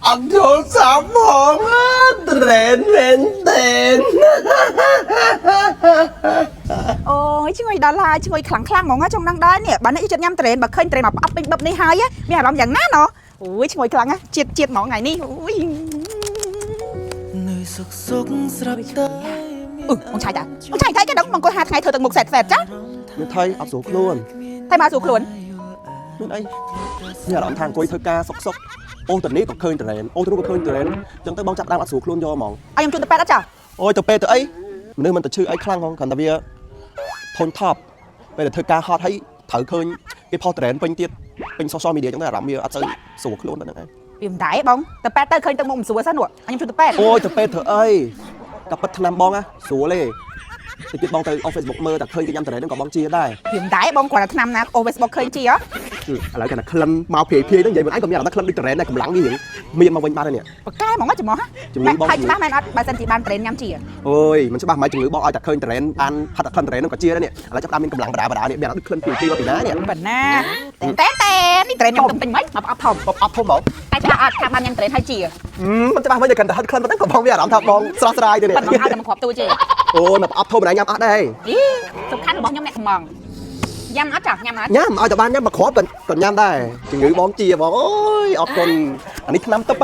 ăn chỗ sắm hồn rèn rèn rèn អូយជួយដល់ហើយជួយខ្លាំងខ្លាំងហ្មងចង់ដឹងដែរនេះបើអ្នកចិត្តញ៉ាំត្រេនបើឃើញត្រេនមកផ្អាប់ពេញបឹបនេះហើយមានអារម្មណ៍យ៉ាងណាណោះអូយជួយខ្លាំងណាជាតិហ្មងថ្ងៃនេះអូយបងឆៃតាបងឆៃតែគេដឹងបងគាត់ហាថ្ងៃធ្វើទឹកមុខសែតចា មានថៃអត់ស្រួលខ្លួន តែមកសួរខ្លួន មានអីមានអារម្មណ៍ថាអង្គុយធ្វើការសុកសុកអូតនេះក៏ឃើញត្រេនអូទៅក៏ឃើញត្រេនចឹងទៅបងចាប់ដើមអត់ស្រួលខ្លួនយកហ្មង ឲ្យខ្ញុំជួយទៅប៉ែតអត់ចា អូយទៅពេលទៅអីមនុស្សមិនទៅឈឺអីខ្លាំងផងគ្រាន់តែវាធន់ថប់ពេលទៅធ្វើការហត់ហើយត្រូវឃើញគេផុសត្រេនពេញទៀតពេញ social media ចឹងទៅអារម្មណ៍វាអត់ទៅស្រួលខ្លួនទៅហ្នឹងឯង វាមិនដែរបងទៅប៉ែតទៅឃើញទឹកមុខមិនស្រួលសិននោះខ្ញុំជួយទៅប៉ែត អូយទៅពេលធ្វើអីក៏ប៉ិតឆ្នាំបងណាស្រួលទេទៅទៀតបងទៅ Facebook មើលតែឃើញគេញ៉ាំត្រេនហ្នឹងក៏បងជាដែរ វាមិនដែរបងគាត់តែឆ្នាំណាអូ Facebook ឃើញជាហ៎ ឥឡូវគេថាក្លិនមកភាយភាយហ្នឹងនិយាយមិនអញក៏មានអារម្មណ៍ថាក្លិនដូចត្រេនដែរកម្លាំងនេះមានមកវិញបាត់ហើយនេះ បកកែហ្មងច្រមុះហើយច្បាស់មែនអត់បើសិនជាបានត្រេនញ៉ាំជា អូយមិនច្បាស់មិនជំងឺបងឲ្យតែឃើញត្រេនបានផាត់តែក្លិនត្រេនហ្នឹងក៏ជាដែរនេះឥឡូវចាប់តាមមានកម្លាំងបដាបដានេះមានអត់ដូចក្លិនភាយភាយមកពីណានេះ ប៉ុណ្ណាតែនេះត្រេនខ្ញុំទិញមិនមកអត់ធំ អត់ធំបង តែច្បាស់អត់ថាបានញ៉ាំត្រេនហើយជា មិនច្បាស់មិនតែកាន់តែហត់ក្លិនប៉ុណ្ណឹងក៏បងមានអារម្មណ៍ថាបងស្រស់ស្រាយទៅនេះ ប៉ុណ្ណឹងហើយតែមកគ្រាប់ទូជា អូយមកអត់ធំម្ដងញ៉ាំអត់ដែរ សំខាន់របស់ខ្ញុំអ្នកខ្មងញ៉ាំអត់ចាញ៉ាំអត់ ញ៉ាំឲ្យតែបានញ៉ាំមកគ្រាប់ក៏ញ៉ាំដែរជំងឺបងជាបងអូយអរគុណអានេះឆ្នាំទឹក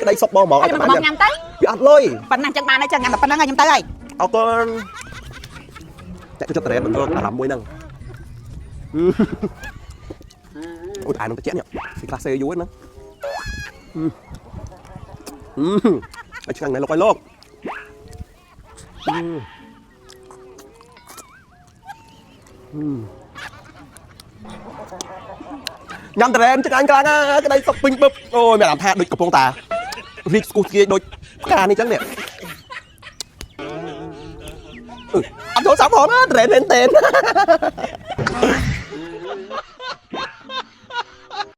ក្តីសុកបងឲ្យតែបានញ៉ាំ ទៅ វាអត់លុយ ប៉ុណ្ណាចឹងបានហើយចឹងញ៉ាំតែប៉ុណ្ណឹងហើយខ្ញុំទៅហើយ អរគុណតែចិត្តត្រេនបន្តអារម្មណ៍មួយហ្នឹងអូតែនឹងតិចនេះស៊ីក្លាសេយូរហ្នឹងឲ្យឆ្ងាញ់ណាស់លោកឲ្យលោកញ៉ាំត្រេនឆ្ងាញ់ខ្លាំងណាស់ក្តីសុកពេញបឹបអូយមានអារម្មណ៍ថាដូចកំពុងតារីកស្គូស្គាយដូចផ្កានេះចឹងនេះអត់ចូលសាប់ផងត្រេនមែនតើ